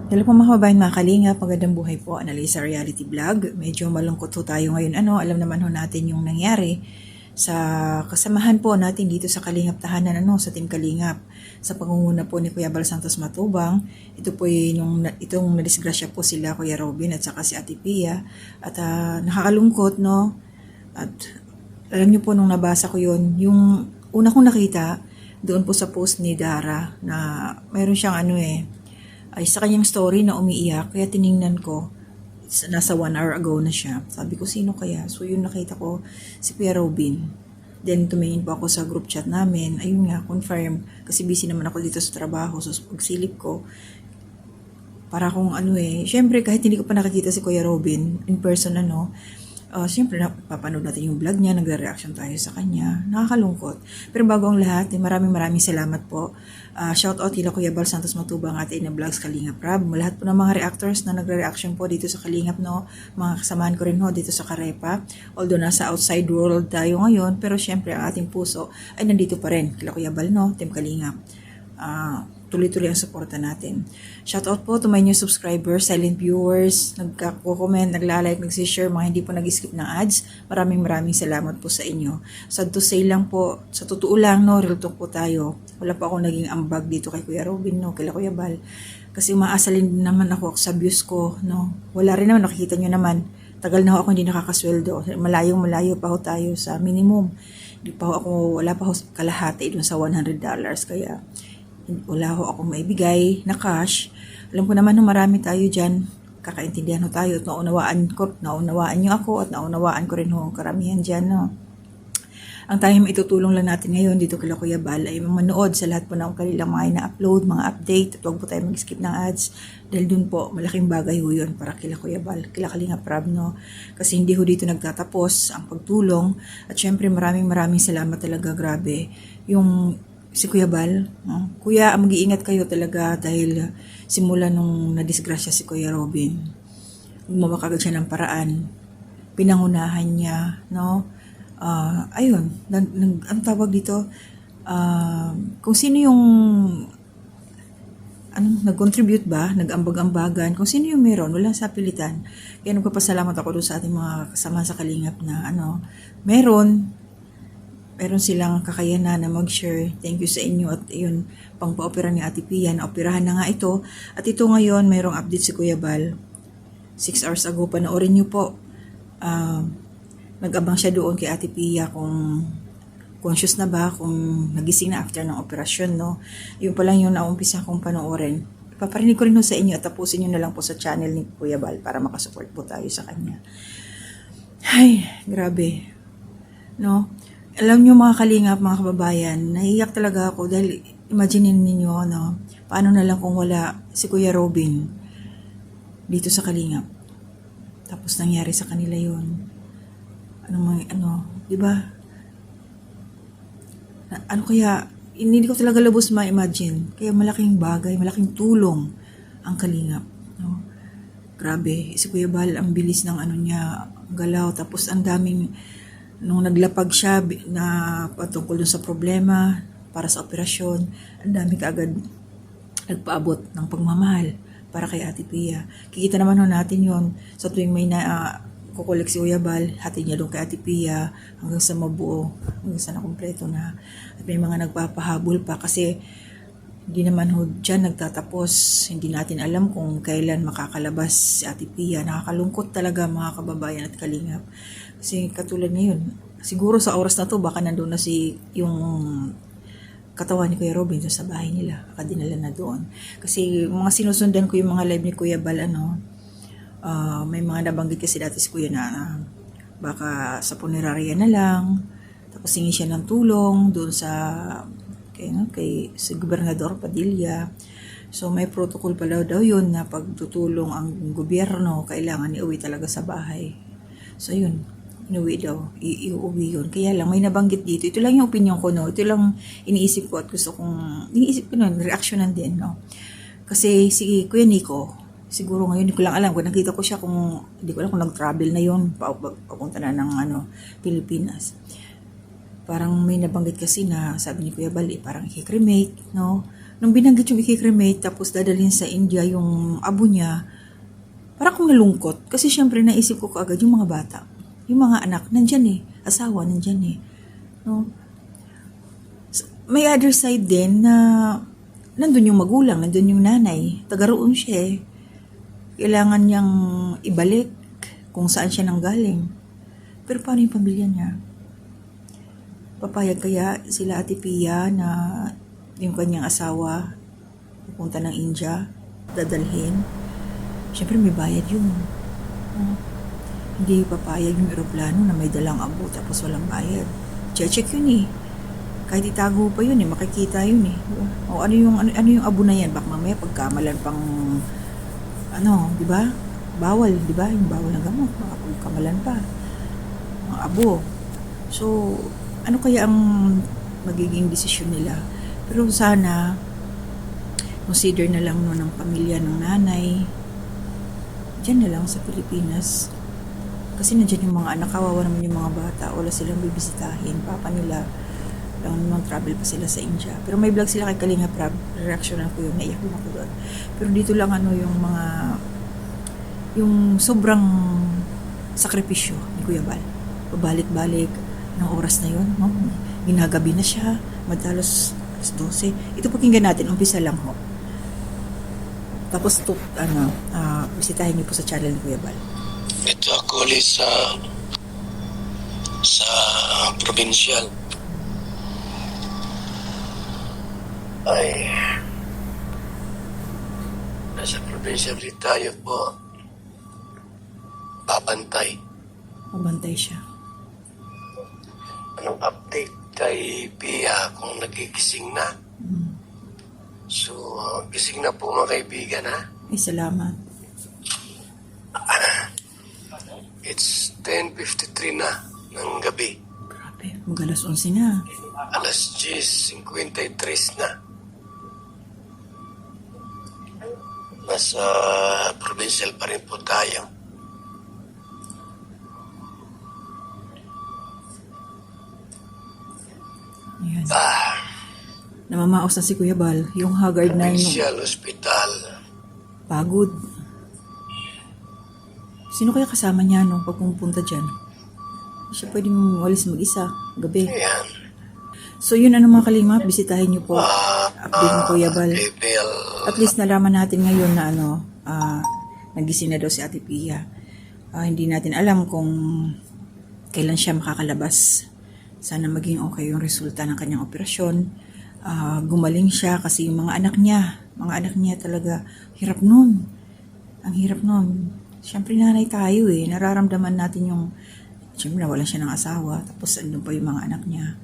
Hello po mga kababayan, mga kalingap, magandang buhay po, Analisa Reality Vlog. Medyo malungkot po tayo ngayon. Alam naman ho natin yung nangyari sa kasamahan po natin dito sa Kalingap Tahanan, sa Team Kalingap. Sa pangunguna po ni Kuya Bal Santos Matubang, ito po itong nadisgrasya po sila, Kuya Robin at saka si Ate Pia. At nakakalungkot, no? At alam niyo po nung nabasa ko yun, yung una kong nakita, doon po sa post ni Dara na mayroon siyang ay sa kanyang story na umiiyak, kaya tiningnan ko, nasa 1 hour ago na siya. Sabi ko, sino kaya? So yun nakita ko, si Kuya Robin. Then tumingin po ako sa group chat namin, ayun nga, confirm, kasi busy naman ako dito sa trabaho, so pagsilip ko, para kung syempre kahit hindi ko pa nakikita si Kuya Robin, in person syempre napapanood natin yung vlog niya, nagre-reaction tayo sa kanya. Nakakalungkot. Pero bago ang lahat, maraming salamat po. Shout out kila Kuya Bal Santos Matubang at Ina Vlogs Kalingap Rab. Lahat po ng mga reactors na nagre-reaction po dito sa Kalingap, mga kasamahan ko rin dito sa Karepa. Although nasa outside world tayo ngayon, pero syempre ang ating puso ay nandito pa rin. Kila Kuya Bal, Team Kalingap. Tuloy-tuloy ang suporta natin. Shoutout po to my new subscribers, silent viewers, nagko-comment, nagla-like, nagsishare, mga hindi po nag-skip ng ads. Maraming salamat po sa inyo. Sad to say lang po, sa totoo lang, real talk po tayo. Wala pa akong naging ambag dito kay Kuya Robin, kay Kuya Bal. Kasi umaasalin din naman ako sa views ko, Wala rin naman, nakikita nyo naman. Tagal na ako hindi nakakasweldo. Malayo pa ho tayo sa minimum. Wala pa ho kalahati dun sa $100. Kaya, wala ho akong maibigay na cash. Alam ko naman marami tayo dyan. Kakaintindihan ho tayo at naunawaan nyo ako at naunawaan ko rin ho ang karamihan dyan, Ang tayong itutulong lang natin ngayon dito kila Kuya Bal ay manood sa lahat po ng kanilang mga ina-upload, mga update, at huwag po tayo mag-skip ng ads dahil dun po malaking bagay ho yun para kila Kuya Bal, kila Kalingap Rab, kasi hindi ho dito nagtatapos ang pagtulong at syempre maraming salamat talaga, grabe yung si Kuya Bal, Kuya, mag-iingat kayo talaga dahil simula nung nadisgrasya si Kuya Robin, gumawa kagad siya ng paraan, pinangunahan niya, ayun, ang tawag dito, kung sino yung nag-contribute ba, nag-ambag-ambagan, kung sino yung meron, wala sa pilitan. Kaya nagpapasalamat ako doon sa ating mga kasama sa Kalingap na meron silang kakayanan na mag-share. Thank you sa inyo at yun, pang pa-opera ni Ate Pia, na-operahan na nga ito. At ito ngayon, mayroong update si Kuya Bal. 6 hours ago, panoorin nyo po. Nag-abang siya doon kay Ate Pia kung conscious na ba, kung nagising na after ng operasyon, Yun pa lang yung naumpisa kong panoorin. Paparinig ko rin sa inyo at tapusin nyo na lang po sa channel ni Kuya Bal para makasupport po tayo sa kanya. Ay, grabe. Alam nyo mga kalingap, mga kababayan, naiiyak talaga ako dahil imagine ninyo, paano na lang kung wala si Kuya Robin dito sa Kalingap. Tapos nangyari sa kanila yun. Di ba? Kaya, hindi ko talaga lubos ma-imagine. Kaya malaking bagay, malaking tulong ang Kalingap. Grabe, si Kuya Bal, ang bilis ng niya, galaw, tapos ang daming nung naglapag siya na patungkol sa problema para sa operasyon, ang dami kaagad nagpaabot ng pagmamahal para kay Ate Pia. Kikita naman natin yon sa tuwing may kukulik si Kuya Bal, hati niya doon kay Ate Pia hanggang sa mabuo, hanggang sa nakumpleto na. At may mga nagpapahabol pa kasi hindi naman dyan nagtatapos. Hindi natin alam kung kailan makakalabas si Ate Pia. Nakakalungkot talaga mga kababayan at kalingap. Kasi katulad ngayon, siguro sa oras na to baka nandun na yung katawan ni Kuya Robin sa bahay nila. Baka dinala na doon. Kasi mga sinusundan ko yung mga live ni Kuya Bal, may mga nabanggit kasi dati si Kuya na baka sa punerarya na lang. Tapos hingi siya ng tulong doon kay Gobernador Padilla. So may protocol pala daw yun na pagtutulong ang gobyerno, kailangan iuwi talaga sa bahay. So yun, iuwi yun. Kaya lang, may nabanggit dito. Ito lang yung opinion ko, Ito lang iniisip ko at gusto kong, reaksyonan din, Kasi si Kuya Nico, siguro ngayon, hindi ko lang alam. Kung nakita ko siya hindi ko alam kung nag-travel na yun, papunta na ng Pilipinas. Parang may nabanggit kasi na, sabi ni Kuya Bal, parang i-cremate, Nung binanggit yung i-cremate, tapos dadalhin sa India yung abo niya, parang akong nalungkot. Kasi syempre naisip ko kaagad yung mga bata. Yung mga anak, nandyan eh. Asawa, nandyan eh. No? May other side din na nandun yung magulang, nandun yung nanay. Taga-roon siya eh. Kailangan niyang ibalik kung saan siya nanggaling. Pero paano yung pamilya niya? Papayag kaya sila Ate Pia na yung kanyang asawa pupunta ng India, dadalhin? Siyempre may bayad yun. Hindi papayag yung eroplano na may dalang abo tapos walang bayad. Check yun eh. Kahit itago pa yun eh, makikita yun eh. O ano yung abo na yan? Baka mamaya pagkamalan pang di ba? Bawal, di ba? Yung bawal ng gamot, baka pagkamalan pa. Ang abo. So, ano kaya ang magiging desisyon nila? Pero sana consider na lang ng pamilya ng nanay. Diyan na lang sa Pilipinas. Kasi nandiyan yung mga anak, kawawa naman yung mga bata. Wala silang bibisitahin. Papa nila lang naman travel pa sila sa India. Pero may vlog sila kay Kalinga Prab. Reaksyonan ko yun. Naiyak din ako doon. Pero dito lang yung sobrang sakripisyo ni Kuya Bal. Pabalik-balik ng oras na yun. No? Ginagabi na siya. Madalos 12. Ito pakinggan natin. Umpisa lang ho. Tapos ito, bisitahin niyo po sa channel ni Kuya Bal. Ito ako ulit sa provincial. Ay, nasa provincial ulit tayo po. Babantay. Mabantay siya. Anong update kay Pia kung nagigising na? So, gising na po mga kaibigan ha? Ay, salamat. It's 10:53 na ng gabi. Grabe, mag-alas 11 na. Alas 10:53 na. Nasa provincial pa rin po tayo. Ayan. Namamaos na si Kuya Bal. Yung haggard na yun. Provincial Hospital. Pagod. Sino kaya kasama niya pag pumunta dyan? Siya pwede walis mag-isa. Gabi. Ayan. So yun mga kalima, bisitahin niyo po. Update ni Kuya Bal. Level. At least nalaman natin ngayon na nagising na daw si Ate Pia. Hindi natin alam kung kailan siya makakalabas. Sana maging okay yung resulta ng kanyang operasyon. Gumaling siya kasi yung mga anak niya talaga, hirap nun. Ang hirap nun. Siyempre nanay tayo eh. Nararamdaman natin yung, siyempre nawalan siya ng asawa. Tapos andun pa yung mga anak niya.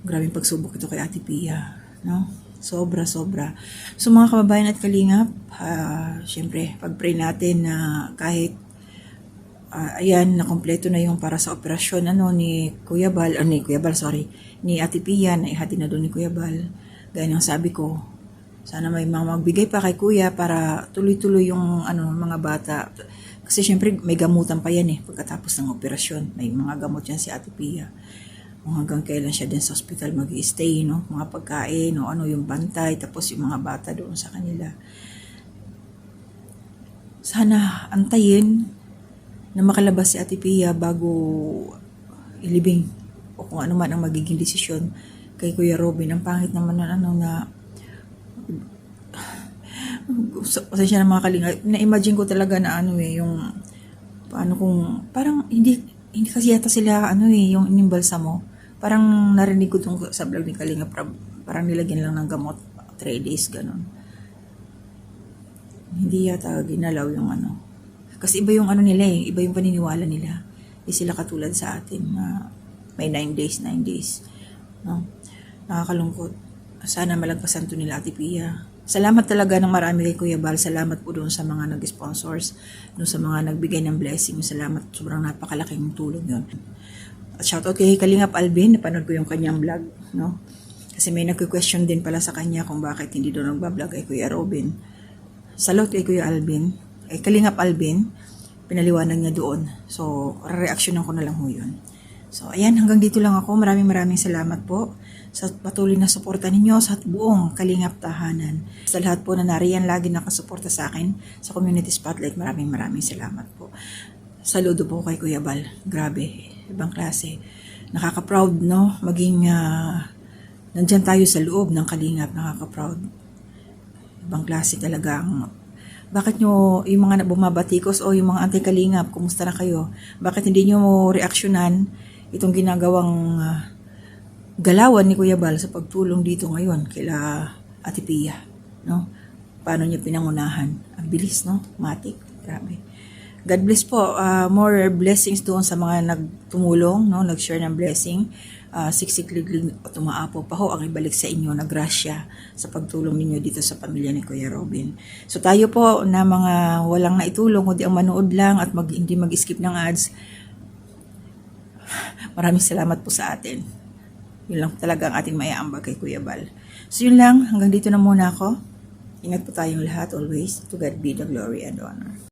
Grabing pagsubok ito kay Ate Pia. No? Sobra. So mga kababayan at kalingap, siyempre, pag-pray natin na kahit ayan, nakompleto na yung para sa operasyon ni Ate Pia, na ihati na doon ni Kuya Bal. Gaya ng sabi ko, sana may mga magbigay pa kay Kuya para tuloy-tuloy yung mga bata. Kasi syempre may gamutan pa yan pagkatapos ng operasyon. May mga gamot yan si Ate Pia. Kung hanggang kailan siya din sa hospital mag-i-stay, mga pagkain, yung bantay, tapos yung mga bata doon sa kanila. Sana antayin na makalabas si Ate Pia bago ilibing o kung ano man ang magiging desisyon kay Kuya Robin. Ang pangit naman na pasensya na mga kalinga. Na-imagine ko talaga na yung paano kung parang hindi kasi yata sila yung inimbalsa mo. Parang narinig ko tong sa vlog ni Kalinga, parang nilagyan lang ng gamot 3 days ganun. Hindi yata ginalaw yung kasi iba yung nila iba yung paniniwala nila. Hindi sila katulad sa atin na may 9 days. No? Nakakalungkot. Sana malagpasan to nila Ate Pia. Salamat talaga ng marami kay Kuya Bal. Salamat po doon sa mga nag-sponsors, doon sa mga nagbigay ng blessing. Salamat, sobrang napakalaking tulong yun. At shoutout kay Kalingap Alvin, napanood ko yung kanyang vlog. No? Kasi may nagko-question din pala sa kanya kung bakit hindi doon nagbablog kay Kuya Robin. Salute kay Kuya Alvin. Kalingap Alvin, pinaliwanag niya doon. So, re-reactionan ko na lang ho yun. So, ayan, hanggang dito lang ako. Maraming salamat po sa patuloy na suporta ninyo sa buong Kalingap Tahanan. Sa lahat po na nariyan, lagi nakasuporta sa akin sa Community Spotlight. Maraming salamat po. Saludo po kay Kuya Bal. Grabe, ibang klase. Nakaka-proud, no? Maging nandyan tayo sa loob ng Kalingap. Nakaka-proud. Ibang klase talaga ang... Bakit nyo, yung mga bumabatikos o yung mga anti-Kalingap, kumusta na kayo? Bakit hindi nyo reaksyonan itong ginagawang galawan ni Kuya Bal sa pagtulong dito ngayon kila Ate Pia, no? Paano niya pinangunahan? Ang bilis, no? Matik. Grabe. God bless po. More blessings doon sa mga nagtumulong, no? Nag-share ng blessing. Siksikliglig o tumaapo pa ho ang ibalik sa inyo na grasya sa pagtulong ninyo dito sa pamilya ni Kuya Robin. So tayo po na mga walang naitulong, kundi ang manood lang at hindi mag-skip ng ads, maraming salamat po sa atin. Yun lang talaga ang ating maiaambag kay Kuya Bal. So yun lang, hanggang dito na muna ako. Ingat po tayong lahat always. To God be the glory and honor.